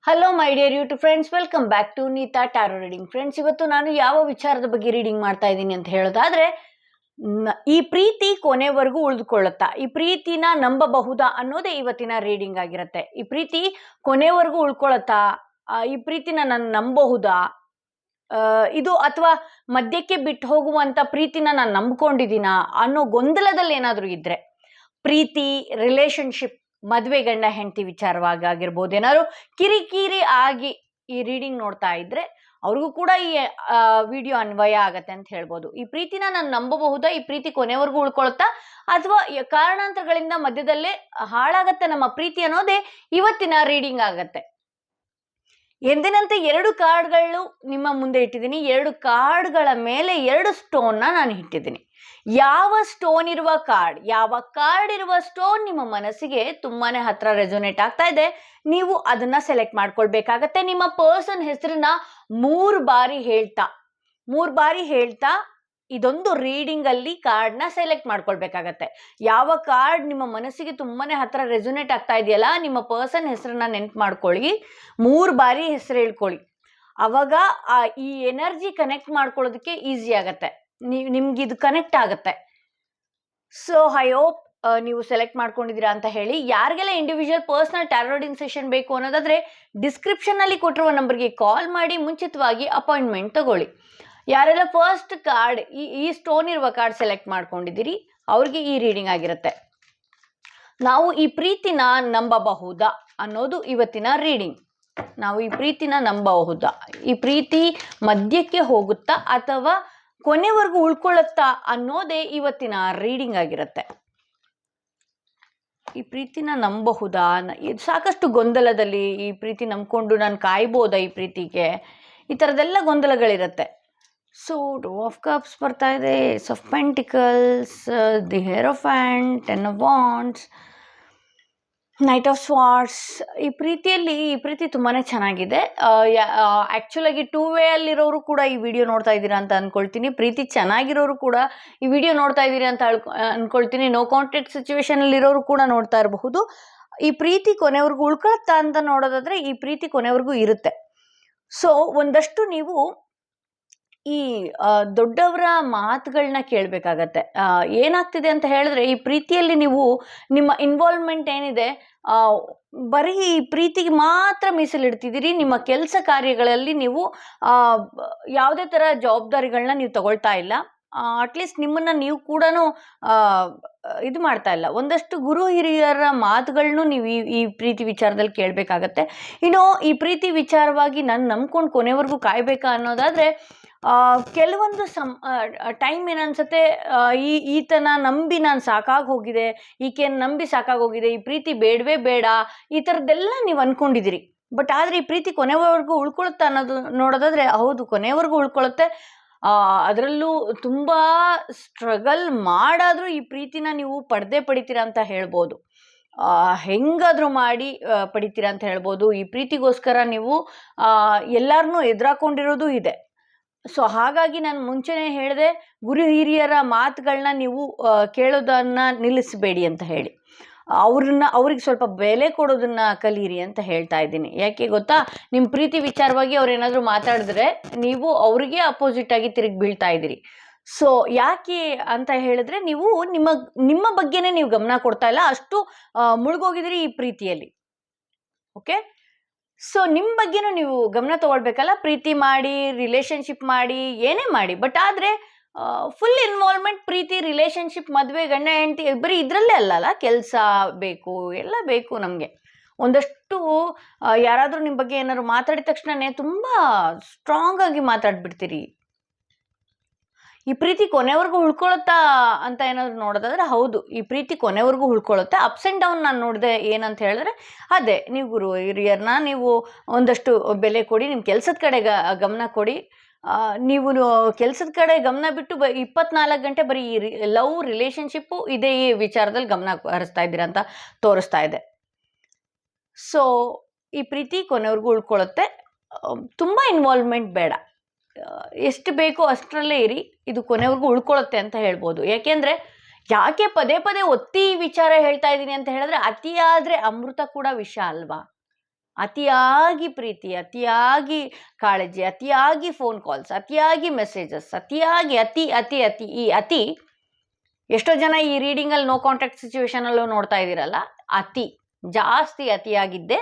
Hello my dear YouTube friends, welcome back to Neeta tarot reading. Friends, ಇವತ್ತು ನಾನು ಯಾವ ವಿಚಾರದ ಬಗ್ಗೆ ರೀಡಿಂಗ್ ಮಾಡ್ತಾ ಇದ್ದೀನಿ ಅಂತ ಹೇಳೋದಾದ್ರೆ, ಈ ಪ್ರೀತಿ ಕೊನೆವರೆಗೂ ಉಳಿದುಕೊಳ್ಳುತ್ತಾ, ಈ ಪ್ರೀತಿನ ನಂಬಬಹುದಾ ಅನ್ನೋದೇ ಇವತ್ತಿನ ರೀಡಿಂಗ್ ಆಗಿರುತ್ತೆ. ಈ ಪ್ರೀತಿ ಕೊನೆವರೆಗೂ ಉಳ್ಕೊಳತ್ತಾ, ಈ ಪ್ರೀತಿನ ನಾನು ನಂಬಬಹುದಾ, ಇದು ಅಥವಾ ಮಧ್ಯಕ್ಕೆ ಬಿಟ್ಟು ಹೋಗುವಂತ ಪ್ರೀತಿನ ನಾನು ನಂಬ್ಕೊಂಡಿದ್ದೀನಾ ಅನ್ನೋ ಗೊಂದಲದಲ್ಲಿ ಏನಾದರೂ ಇದ್ರೆ, ಪ್ರೀತಿ, ರಿಲೇಶನ್ಶಿಪ್, ಮದುವೆ, ಗಂಡ ಹೆಂಡತಿ ವಿಚಾರವಾಗಿ ಆಗಿರ್ಬೋದು, ಏನಾದ್ರು ಕಿರಿಕಿರಿ ಆಗಿ ಈ ರೀಡಿಂಗ್ ನೋಡ್ತಾ ಇದ್ರೆ ಅವ್ರಿಗೂ ಕೂಡ ಈ ವಿಡಿಯೋ ಅನ್ವಯ ಆಗತ್ತೆ ಅಂತ ಹೇಳ್ಬೋದು. ಈ ಪ್ರೀತಿನ ನಾನು ನಂಬಬಹುದಾ, ಈ ಪ್ರೀತಿ ಕೊನೆವರೆಗೂ ಉಳ್ಕೊಳ್ತಾ, ಅಥವಾ ಕಾರಣಾಂತರಗಳಿಂದ ಮಧ್ಯದಲ್ಲೇ ಹಾಳಾಗತ್ತೆ ನಮ್ಮ ಪ್ರೀತಿ ಅನ್ನೋದೇ ಇವತ್ತಿನ ರೀಡಿಂಗ್ ಆಗತ್ತೆ. ಎಂದಿನಂತೆ 2 ಕಾರ್ಡ್ಗಳು ನಿಮ್ಮ ಮುಂದೆ ಇಟ್ಟಿದ್ದೀನಿ. 2 ಕಾರ್ಡ್ಗಳ ಮೇಲೆ 2 ಸ್ಟೋನ್ನ ನಾನು ಇಟ್ಟಿದ್ದೀನಿ. ಯಾವ ಸ್ಟೋನ್ ಇರುವ ಕಾರ್ಡ್, ಯಾವ ಕಾರ್ಡ್ ಇರುವ ಸ್ಟೋನ್ ನಿಮ್ಮ ಮನಸ್ಸಿಗೆ ತುಂಬಾನೇ ಹತ್ರ ರೆಸೊನೇಟ್ ಆಗ್ತಾ ಇದೆ, ನೀವು ಅದನ್ನ ಸೆಲೆಕ್ಟ್ ಮಾಡ್ಕೊಳ್ಬೇಕಾಗತ್ತೆ. ನಿಮ್ಮ ಪರ್ಸನ್ ಹೆಸರನ್ನ 3 ಬಾರಿ ಹೇಳ್ತಾ ಇದೊಂದು ರೀಡಿಂಗ್ ಅಲ್ಲಿ ಕಾರ್ಡ್ನ ಸೆಲೆಕ್ಟ್ ಮಾಡ್ಕೊಳ್ಬೇಕಾಗತ್ತೆ. ಯಾವ ಕಾರ್ಡ್ ನಿಮ್ಮ ಮನಸ್ಸಿಗೆ ತುಂಬಾನೇ ಹತ್ರ ರೆಸೊನೇಟ್ ಆಗ್ತಾ ಇದೆಯಲ್ಲ, ನಿಮ್ಮ ಪರ್ಸನ್ ಹೆಸರನ್ನ ನೆನ್ಪು ಮಾಡ್ಕೊಳ್ಳಿ, 3 ಬಾರಿ ಹೆಸರು ಹೇಳ್ಕೊಳ್ಳಿ. ಅವಾಗ ಈ ಎನರ್ಜಿ ಕನೆಕ್ಟ್ ಮಾಡ್ಕೊಳ್ಳೋದಕ್ಕೆ ಈಸಿ ಆಗತ್ತೆ, ನಿಮ್ಗೆ ಇದು ಕನೆಕ್ಟ್ ಆಗತ್ತೆ. ಸೊ ಐ ಹೋಪ್ ನೀವು ಸೆಲೆಕ್ಟ್ ಮಾಡ್ಕೊಂಡಿದ್ದೀರಾ ಅಂತ ಹೇಳಿ. ಯಾರಿಗೆಲ್ಲ individual personal tarot reading session ಬೇಕು ಅನ್ನೋದಾದ್ರೆ ಡಿಸ್ಕ್ರಿಪ್ಷನ್ ಅಲ್ಲಿ ಕೊಟ್ಟಿರುವ ನಂಬರ್ಗೆ ಕಾಲ್ ಮಾಡಿ ಮುಂಚಿತವಾಗಿ ಅಪಾಯಿಂಟ್ಮೆಂಟ್ ತಗೊಳ್ಳಿ. ಯಾರೆಲ್ಲ ಫಸ್ಟ್ ಕಾರ್ಡ್, ಈ ಸ್ಟೋನ್ ಇರುವ ಕಾರ್ಡ್ ಸೆಲೆಕ್ಟ್ ಮಾಡ್ಕೊಂಡಿದ್ದೀರಿ ಅವ್ರಿಗೆ ಈ ರೀಡಿಂಗ್ ಆಗಿರುತ್ತೆ. ನಾವು ಈ ಪ್ರೀತಿನ ನಂಬಬಹುದಾ ಅನ್ನೋದು ಇವತ್ತಿನ ರೀಡಿಂಗ್. ನಾವು ಈ ಪ್ರೀತಿನ ನಂಬಬಹುದಾ, ಈ ಪ್ರೀತಿ ಮಧ್ಯಕ್ಕೆ ಹೋಗುತ್ತಾ ಅಥವಾ ಕೊನೆವರೆಗೂ ಉಳ್ಕೊಳ್ಳುತ್ತಾ ಅನ್ನೋದೇ ಇವತ್ತಿನ ರೀಡಿಂಗ್ ಆಗಿರುತ್ತೆ. ಈ ಪ್ರೀತಿನ ನಂಬಬಹುದಾ, ಸಾಕಷ್ಟು ಗೊಂದಲದಲ್ಲಿ, ಈ ಪ್ರೀತಿ ನಂಬ್ಕೊಂಡು ನಾನು ಕಾಯ್ಬೋದಾ ಈ ಪ್ರೀತಿಗೆ, ಈ ಥರದ್ದೆಲ್ಲ ಗೊಂದಲಗಳಿರುತ್ತೆ. ಸೊ 2 ಆಫ್ ಕಪ್ಸ್ ಬರ್ತಾ ಇದೆ, ace of pentacles, the hierophant, 10 of wands, knight of swords. ಈ ಪ್ರೀತಿ ತುಂಬಾನೇ ಚೆನ್ನಾಗಿದೆ. ಆಕ್ಚುಲ್ ಆಗಿ 2 ವೇ ಅಲ್ಲಿರೋರು ಕೂಡ ಈ ವಿಡಿಯೋ ನೋಡ್ತಾ ಇದ್ದೀರಾ ಅಂತ ಅನ್ಕೊಳ್ತೀನಿ. ಪ್ರೀತಿ ಚೆನ್ನಾಗಿರೋರು ಕೂಡ ಈ ವಿಡಿಯೋ ನೋಡ್ತಾ ಇದ್ದೀರಾ ಅಂತ ಅನ್ಕೊಳ್ತೀನಿ. ನೋ ಕಾಂಟ್ಯಾಕ್ಟ್ ಸಿಚುವೇಶನ್ ಅಲ್ಲಿ ಇರೋರು ಕೂಡ ನೋಡ್ತಾ ಇರಬಹುದು. ಈ ಪ್ರೀತಿ ಕೊನೆವರೆಗೂ ಉಳ್ಕೊಳ್ತಾ ಅಂತ ನೋಡೋದಾದ್ರೆ ಈ ಪ್ರೀತಿ ಕೊನೆವರೆಗೂ ಇರುತ್ತೆ. ಸೊ ಒಂದಷ್ಟು ನೀವು ಈ ದೊಡ್ಡವರ ಮಾತುಗಳನ್ನ ಕೇಳಬೇಕಾಗತ್ತೆ. ಏನಾಗ್ತಿದೆ ಅಂತ ಹೇಳಿದ್ರೆ, ಈ ಪ್ರೀತಿಯಲ್ಲಿ ನೀವು ನಿಮ್ಮ ಇನ್ವಾಲ್ವ್ಮೆಂಟ್ ಏನಿದೆ ಬರೀ ಈ ಪ್ರೀತಿಗೆ ಮಾತ್ರ ಮೀಸಲಿಡ್ತಿದ್ದೀರಿ. ನಿಮ್ಮ ಕೆಲಸ ಕಾರ್ಯಗಳಲ್ಲಿ ನೀವು ಯಾವುದೇ ಥರ ಜವಾಬ್ದಾರಿಗಳನ್ನ ನೀವು ತಗೊಳ್ತಾ ಇಲ್ಲ. ಅಟ್ಲೀಸ್ಟ್ ನಿಮ್ಮನ್ನ ನೀವು ಕೂಡ ಇದು ಮಾಡ್ತಾ ಇಲ್ಲ. ಒಂದಷ್ಟು ಗುರು ಹಿರಿಯರ ಮಾತುಗಳನ್ನು ನೀವು ಈ ಪ್ರೀತಿ ವಿಚಾರದಲ್ಲಿ ಕೇಳಬೇಕಾಗತ್ತೆ. ಇನ್ನು ಈ ಪ್ರೀತಿ ವಿಚಾರವಾಗಿ ನಾನು ನಂಬ್ಕೊಂಡು ಕೊನೆವರೆಗೂ ಕಾಯ್ಬೇಕಾ ಅನ್ನೋದಾದ್ರೆ, ಕೆಲವೊಂದು ಟೈಮ್ ಏನನ್ಸುತ್ತೆ, ಈತನ ನಂಬಿ ನಾನು ಸಾಕಾಗಿ ಹೋಗಿದೆ, ಈಕೆಯನ್ನು ನಂಬಿ ಸಾಕಾಗಿ ಹೋಗಿದೆ, ಈ ಪ್ರೀತಿ ಬೇಡವೇ ಬೇಡ, ಈ ಥರದ್ದೆಲ್ಲ ನೀವು ಅನ್ಕೊಂಡಿದ್ದೀರಿ. ಬಟ್ ಆದರೆ ಈ ಪ್ರೀತಿ ಕೊನೆವರೆಗೂ ಉಳ್ಕೊಳುತ್ತೆ ಅನ್ನೋದು ನೋಡೋದಾದ್ರೆ, ಹೌದು ಕೊನೆವರೆಗೂ ಉಳ್ಕೊಳುತ್ತೆ. ಅದರಲ್ಲೂ ತುಂಬ ಸ್ಟ್ರಗಲ್ ಮಾಡಾದರೂ ಈ ಪ್ರೀತಿನ ನೀವು ಪಡಿತೀರಾ ಅಂತ ಹೇಳ್ಬೋದು. ಹೆಂಗಾದರೂ ಮಾಡಿ ಪಡಿತೀರಾ ಅಂತ ಹೇಳ್ಬೋದು. ಈ ಪ್ರೀತಿಗೋಸ್ಕರ ನೀವು ಎಲ್ಲರನ್ನೂ ಎದುರಾಕೊಂಡಿರೋದು ಇದೆ. ಸೊ ಹಾಗಾಗಿ ನಾನು ಮುಂಚೆನೇ ಹೇಳಿದೆ, ಗುರು ಹಿರಿಯರ ಮಾತುಗಳನ್ನ ನೀವು ಕೇಳೋದನ್ನ ನಿಲ್ಲಿಸಬೇಡಿ ಅಂತ ಹೇಳಿ, ಅವ್ರಿಗೆ ಸ್ವಲ್ಪ ಬೆಲೆ ಕೊಡೋದನ್ನ ಕಲೀರಿ ಅಂತ ಹೇಳ್ತಾ ಇದ್ದೀನಿ. ಯಾಕೆ ಗೊತ್ತಾ, ನಿಮ್ಮ ಪ್ರೀತಿ ವಿಚಾರವಾಗಿ ಅವ್ರು ಏನಾದರೂ ಮಾತಾಡಿದ್ರೆ ನೀವು ಅವ್ರಿಗೆ ಅಪೋಸಿಟ್ ಆಗಿ ತಿರುಗಿ ಬೀಳ್ತಾ ಇದ್ದೀರಿ. ಸೊ ಯಾಕೆ ಅಂತ ಹೇಳಿದ್ರೆ, ನೀವು ನಿಮ್ಮ ಬಗ್ಗೆನೇ ನೀವು ಗಮನ ಕೊಡ್ತಾ ಇಲ್ಲ, ಅಷ್ಟು ಮುಳುಗೋಗಿದ್ದೀರಿ ಈ ಪ್ರೀತಿಯಲ್ಲಿ. ಓಕೆ, ಸೊ ನಿಮ್ಮ ಬಗ್ಗೆನೂ ನೀವು ಗಮನ ತಗೊಳ್ಬೇಕಲ್ಲ. ಪ್ರೀತಿ ಮಾಡಿ, ರಿಲೇಶನ್ಶಿಪ್ ಮಾಡಿ, ಏನೇ ಮಾಡಿ, ಬಟ್ ಆದರೆ ಫುಲ್ ಇನ್ವಾಲ್ವ್ಮೆಂಟ್ ಪ್ರೀತಿ, ರಿಲೇಶನ್ಶಿಪ್, ಮದುವೆ, ಗಂಡ ಹೆಂಡತಿ ಬರೀ ಇದರಲ್ಲೇ ಅಲ್ಲಲ್ಲ, ಕೆಲಸ ಬೇಕು, ಎಲ್ಲ ಬೇಕು ನಮಗೆ. ಒಂದಷ್ಟು ಯಾರಾದರೂ ನಿಮ್ಮ ಬಗ್ಗೆ ಏನಾದ್ರು ಮಾತಾಡಿದ ತಕ್ಷಣನೇ ತುಂಬ ಸ್ಟ್ರಾಂಗ್ ಆಗಿ ಮಾತಾಡ್ಬಿಡ್ತೀರಿ. ಈ ಪ್ರೀತಿ ಕೊನೆವರೆಗೂ ಉಳ್ಕೊಳುತ್ತಾ ಅಂತ ಏನಾದ್ರು ನೋಡೋದಾದ್ರೆ, ಹೌದು ಈ ಪ್ರೀತಿ ಕೊನೆವರೆಗೂ ಉಳ್ಕೊಳುತ್ತೆ. ಅಪ್ಸ್ ಆ್ಯಂಡ್ ಡೌನ್ ನಾನು ನೋಡಿದೆ ಏನಂತ ಹೇಳಿದ್ರೆ, ಅದೇ ನೀವು ಗುರು ಹಿರಿಯರನ್ನ ನೀವು ಒಂದಷ್ಟು ಬೆಲೆ ಕೊಡಿ, ನಿಮ್ಮ ಕೆಲಸದ ಕಡೆ ಗಮನ ಕೊಡಿ. ನೀವು ಕೆಲಸದ ಕಡೆ ಗಮನ ಬಿಟ್ಟು 24 ಗಂಟೆ ಬರೀ ಈ ಲವ್, ರಿಲೇಶನ್ಶಿಪ್ಪು ಇದೇ ಈ ವಿಚಾರದಲ್ಲಿ ಗಮನ ಹರಿಸ್ತಾ ಇದ್ದೀರಾ ಅಂತ ತೋರಿಸ್ತಾ ಇದೆ. ಸೊ ಈ ಪ್ರೀತಿ ಕೊನೆವರೆಗೂ ಉಳ್ಕೊಳುತ್ತೆ. ತುಂಬ ಇನ್ವಾಲ್ವ್ಮೆಂಟ್ ಬೇಡ, ಎಷ್ಟು ಬೇಕೋ ಅಷ್ಟರಲ್ಲೇ ಇರಿ, ಇದು ಕೊನೆವರೆಗೂ ಉಳ್ಕೊಳುತ್ತೆ ಅಂತ ಹೇಳ್ಬೋದು. ಯಾಕೆ ಪದೇ ಒತ್ತಿ ವಿಚಾರ ಹೇಳ್ತಾ ಇದ್ದೀನಿ ಅಂತ ಹೇಳಿದ್ರೆ, ಅತಿಯಾದರೆ ಅಮೃತ ಕೂಡ ವಿಷ ಅಲ್ವಾ. ಅತಿಯಾಗಿ ಪ್ರೀತಿ, ಅತಿಯಾಗಿ ಕಾಳಜಿ, ಅತಿಯಾಗಿ ಫೋನ್ ಕಾಲ್ಸ್, ಅತಿಯಾಗಿ ಮೆಸೇಜಸ್, ಅತಿಯಾಗಿ ಅತಿ ಅತಿ ಅತಿ ಈ ಅತಿ ಎಷ್ಟೋ ಜನ ಈ ರೀಡಿಂಗಲ್ಲಿ ನೋ ಕಾಂಟ್ಯಾಕ್ಟ್ ಸಿಚುವೇಶನಲ್ಲೂ ನೋಡ್ತಾ ಇದ್ದೀರಲ್ಲ, ಅತಿ ಜಾಸ್ತಿ ಅತಿಯಾಗಿದ್ದೆ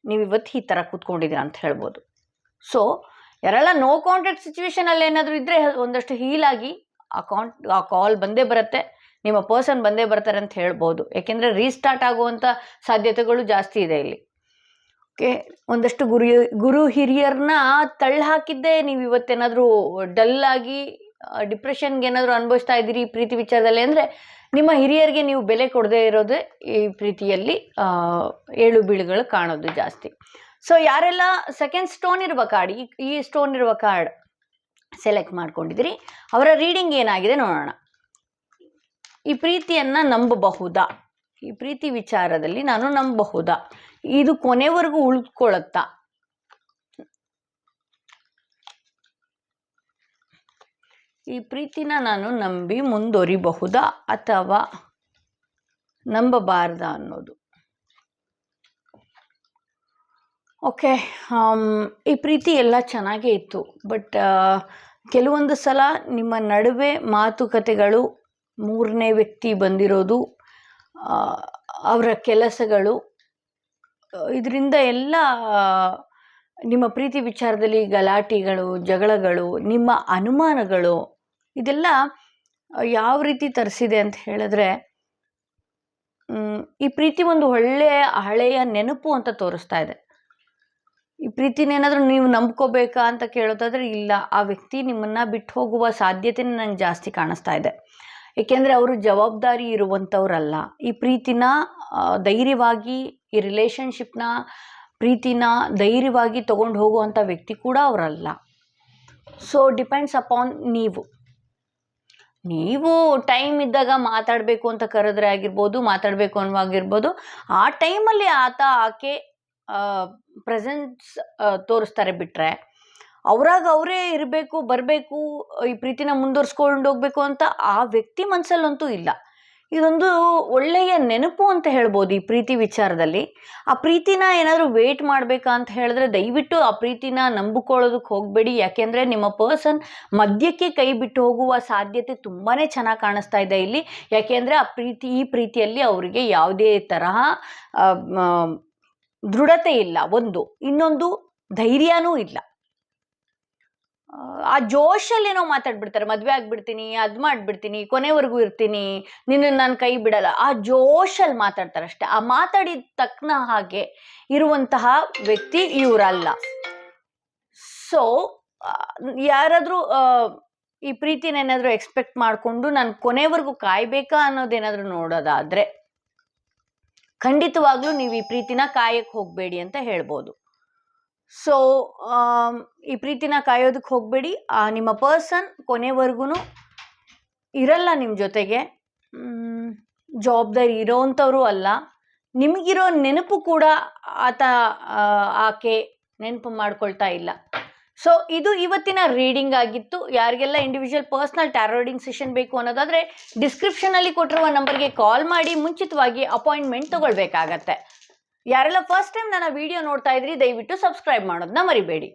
ನೀವು ಇವತ್ತು ಈ ಥರ ಕೂತ್ಕೊಂಡಿದ್ದೀರ ಅಂತ ಹೇಳ್ಬೋದು. ಸೊ ಯಾರೆಲ್ಲ ನೋ ಕಾಂಟ್ಯಾಕ್ಟ್ ಸಿಚುವೇಶನಲ್ಲಿ ಏನಾದರೂ ಇದ್ದರೆ ಒಂದಷ್ಟು ಹೀಲಾಗಿ ಆ ಕಾಲ್ ಬಂದೇ ಬರುತ್ತೆ, ನಿಮ್ಮ ಪರ್ಸನ್ ಬಂದೇ ಬರ್ತಾರೆ ಅಂತ ಹೇಳ್ಬೋದು. ಯಾಕೆಂದರೆ ರೀಸ್ಟಾರ್ಟ್ ಆಗುವಂಥ ಸಾಧ್ಯತೆಗಳು ಜಾಸ್ತಿ ಇದೆ ಇಲ್ಲಿ. ಓಕೆ, ಒಂದಷ್ಟು ಗುರು ಹಿರಿಯರನ್ನ ತಳ್ಳಿ ಹಾಕಿದ್ದೆ ನೀವು ಇವತ್ತೇನಾದರೂ ಡಲ್ಲಾಗಿ ಡಿಪ್ರೆಷನ್ಗೆ ಏನಾದರೂ ಅನುಭವಿಸ್ತಾ ಇದ್ದೀರಿ ಈ ಪ್ರೀತಿ ವಿಚಾರದಲ್ಲಿ ಅಂದರೆ ನಿಮ್ಮ ಹಿರಿಯರಿಗೆ ನೀವು ಬೆಲೆ ಕೊಡದೇ ಇರೋದೇ ಈ ಪ್ರೀತಿಯಲ್ಲಿ ಏಳು ಬೀಳುಗಳು ಕಾಣೋದು ಜಾಸ್ತಿ. ಸೊ ಯಾರೆಲ್ಲ ಸೆಕೆಂಡ್ ಸ್ಟೋನ್ ಇರುವ ಕಾರ್ಡ್, ಈ ಸ್ಟೋನ್ ಇರುವ ಕಾರ್ಡ್ ಸೆಲೆಕ್ಟ್ ಮಾಡ್ಕೊಂಡಿದ್ದೀರಿ, ಅವರ ರೀಡಿಂಗ್ ಏನಾಗಿದೆ ನೋಡೋಣ. ಈ ಪ್ರೀತಿಯನ್ನು ನಂಬಬಹುದಾ? ಈ ಪ್ರೀತಿ ವಿಚಾರದಲ್ಲಿ ನಾನು ನಂಬಬಹುದಾ? ಇದು ಕೊನೆವರೆಗೂ ಉಳ್ಕೊಳ್ಳುತ್ತಾ? ಈ ಪ್ರೀತಿನ ನಾನು ನಂಬಿ ಮುಂದುವರಿಬಹುದಾ ಅಥವಾ ನಂಬಬಾರ್ದಾ ಅನ್ನೋದು. ಓಕೆ, ಈ ಪ್ರೀತಿ ಎಲ್ಲ ಚೆನ್ನಾಗೇ ಇತ್ತು, ಬಟ್ ಕೆಲವೊಂದು ಸಲ ನಿಮ್ಮ ನಡುವೆ ಮಾತುಕತೆಗಳು, ಮೂರನೇ ವ್ಯಕ್ತಿ ಬಂದಿರೋದು, ಅವರ ಕೆಲಸಗಳು, ಇದರಿಂದ ಎಲ್ಲ ನಿಮ್ಮ ಪ್ರೀತಿ ವಿಚಾರದಲ್ಲಿ ಗಲಾಟೆಗಳು, ಜಗಳಗಳು, ನಿಮ್ಮ ಅನುಮಾನಗಳು, ಇದೆಲ್ಲ ಯಾವ ರೀತಿ ತರಿಸಿದೆ ಅಂತ ಹೇಳಿದ್ರೆ ಈ ಪ್ರೀತಿ ಒಂದು ಒಳ್ಳೆಯ ಹಳೆಯ ನೆನಪು ಅಂತ ತೋರಿಸ್ತಾ ಇದೆ. ಈ ಪ್ರೀತಿನೇನಾದರೂ ನೀವು ನಂಬ್ಕೋಬೇಕಾ ಅಂತ ಕೇಳೋದಾದ್ರೆ ಇಲ್ಲ, ಆ ವ್ಯಕ್ತಿ ನಿಮ್ಮನ್ನು ಬಿಟ್ಟು ಹೋಗುವ ಸಾಧ್ಯತೆನೇ ನಂಗೆ ಜಾಸ್ತಿ ಕಾಣಿಸ್ತಾ ಇದೆ. ಏಕೆಂದರೆ ಅವರು ಜವಾಬ್ದಾರಿ ಇರುವಂಥವ್ರಲ್ಲ. ಈ ಪ್ರೀತಿನ ಧೈರ್ಯವಾಗಿ, ಈ ರಿಲೇಷನ್ಶಿಪ್ನ ಪ್ರೀತಿನ ಧೈರ್ಯವಾಗಿ ತೊಗೊಂಡು ಹೋಗುವಂಥ ವ್ಯಕ್ತಿ ಕೂಡ ಅವರಲ್ಲ. ಸೊ ಡಿಪೆಂಡ್ಸ್ ಅಪಾನ್ ನೀವು ಟೈಮ್ ಇದ್ದಾಗ ಮಾತಾಡಬೇಕು ಅಂತ ಕರೆದ್ರೆ ಆಗಿರ್ಬೋದು, ಮಾತಾಡಬೇಕು ಅನ್ನುವಾಗಿರ್ಬೋದು, ಆ ಟೈಮಲ್ಲಿ ಆಕೆ ಪ್ರೆಸೆನ್ಸ್ ತೋರಿಸ್ತಾರೆ. ಬಿಟ್ಟರೆ ಅವರೇ ಇರಬೇಕು, ಬರಬೇಕು, ಈ ಪ್ರೀತಿನ ಮುಂದುವರ್ಸ್ಕೊಂಡು ಹೋಗ್ಬೇಕು ಅಂತ ಆ ವ್ಯಕ್ತಿ ಮನಸ್ಸಲ್ಲಂತೂ ಇಲ್ಲ. ಇದೊಂದು ಒಳ್ಳೆಯ ನೆನಪು ಅಂತ ಹೇಳ್ಬೋದು ಈ ಪ್ರೀತಿ ವಿಚಾರದಲ್ಲಿ. ಆ ಪ್ರೀತಿನ ಏನಾದರೂ ವೇಟ್ ಮಾಡಬೇಕಾ ಅಂತ ಹೇಳಿದ್ರೆ ದಯವಿಟ್ಟು ಆ ಪ್ರೀತಿನ ನಂಬಿಕೊಳ್ಳೋದಕ್ಕೆ ಹೋಗಬೇಡಿ. ಯಾಕೆಂದರೆ ನಿಮ್ಮ ಪರ್ಸನ್ ಮಧ್ಯಕ್ಕೆ ಕೈ ಬಿಟ್ಟು ಹೋಗುವ ಸಾಧ್ಯತೆ ತುಂಬಾ ಚೆನ್ನಾಗಿ ಕಾಣಿಸ್ತಾ ಇದೆ ಇಲ್ಲಿ. ಯಾಕೆಂದರೆ ಈ ಪ್ರೀತಿಯಲ್ಲಿ ಅವರಿಗೆ ಯಾವುದೇ ತರಹ ದೃಢತೆ ಇಲ್ಲ, ಇನ್ನೊಂದು ಧೈರ್ಯನೂ ಇಲ್ಲ. ಆ ಜೋಶಲ್ಲಿ ಏನೋ ಮಾತಾಡ್ಬಿಡ್ತಾರೆ, ಮದುವೆ ಆಗ್ಬಿಡ್ತೀನಿ, ಅದು ಮಾಡಿಬಿಡ್ತೀನಿ, ಕೊನೆವರೆಗೂ ಇರ್ತೀನಿ, ನಿನ್ನನ್ನು ನಾನು ಕೈ ಬಿಡಲ್ಲ, ಆ ಜೋಶಲ್ಲಿ ಮಾತಾಡ್ತಾರೆ ಅಷ್ಟೆ. ಆ ಮಾತಾಡಿದ ತಕ್ಕನ ಹಾಗೆ ಇರುವಂತಹ ವ್ಯಕ್ತಿ ಇವರಲ್ಲ. ಸೊ ಯಾರಾದರೂ ಈ ಪ್ರೀತಿನ ಏನಾದರೂ ಎಕ್ಸ್ಪೆಕ್ಟ್ ಮಾಡಿಕೊಂಡು ನಾನು ಕೊನೆವರೆಗೂ ಕಾಯ್ಬೇಕಾ ಅನ್ನೋದೇನಾದರೂ ನೋಡೋದಾದರೆ ಖಂಡಿತವಾಗ್ಲೂ ನೀವು ಈ ಪ್ರೀತಿನ ಕಾಯಕ್ಕೆ ಹೋಗಬೇಡಿ ಅಂತ ಹೇಳ್ಬೋದು. ಸೊ ಈ ಪ್ರೀತಿನ ಕಾಯೋದಕ್ಕೆ ಹೋಗಬೇಡಿ. ನಿಮ್ಮ ಪರ್ಸನ್ ಕೊನೆವರೆಗೂ ಇರಲ್ಲ ನಿಮ್ಮ ಜೊತೆಗೆ. ಜವಾಬ್ದಾರಿ ಇರೋವಂಥವ್ರು ಅಲ್ಲ. ನಿಮಗಿರೋ ನೆನಪು ಕೂಡ ಆಕೆ ನೆನಪು ಮಾಡ್ಕೊಳ್ತಾ ಇಲ್ಲ. ಸೊ ಇದು ಇವತ್ತಿನ ರೀಡಿಂಗ್ ಆಗಿತ್ತು. ಯಾರಿಗೆಲ್ಲ individual personal tarot reading session ಬೇಕು ಅನ್ನೋದಾದರೆ ಡಿಸ್ಕ್ರಿಪ್ಷನಲ್ಲಿ ಕೊಟ್ಟಿರುವ ನಂಬರ್ಗೆ ಕಾಲ್ ಮಾಡಿ ಮುಂಚಿತವಾಗಿ ಅಪಾಯಿಂಟ್ಮೆಂಟ್ ತೊಗೊಳ್ಬೇಕಾಗತ್ತೆ. ಯಾರೆಲ್ಲ ಫಸ್ಟ್ ಟೈಮ್ ನನ್ನ ವಿಡಿಯೋ ನೋಡ್ತಾ ಇದ್ರಿ ದಯವಿಟ್ಟು ಸಬ್ಸ್ಕ್ರೈಬ್ ಮಾಡೋದನ್ನ ಮರಿಬೇಡಿ.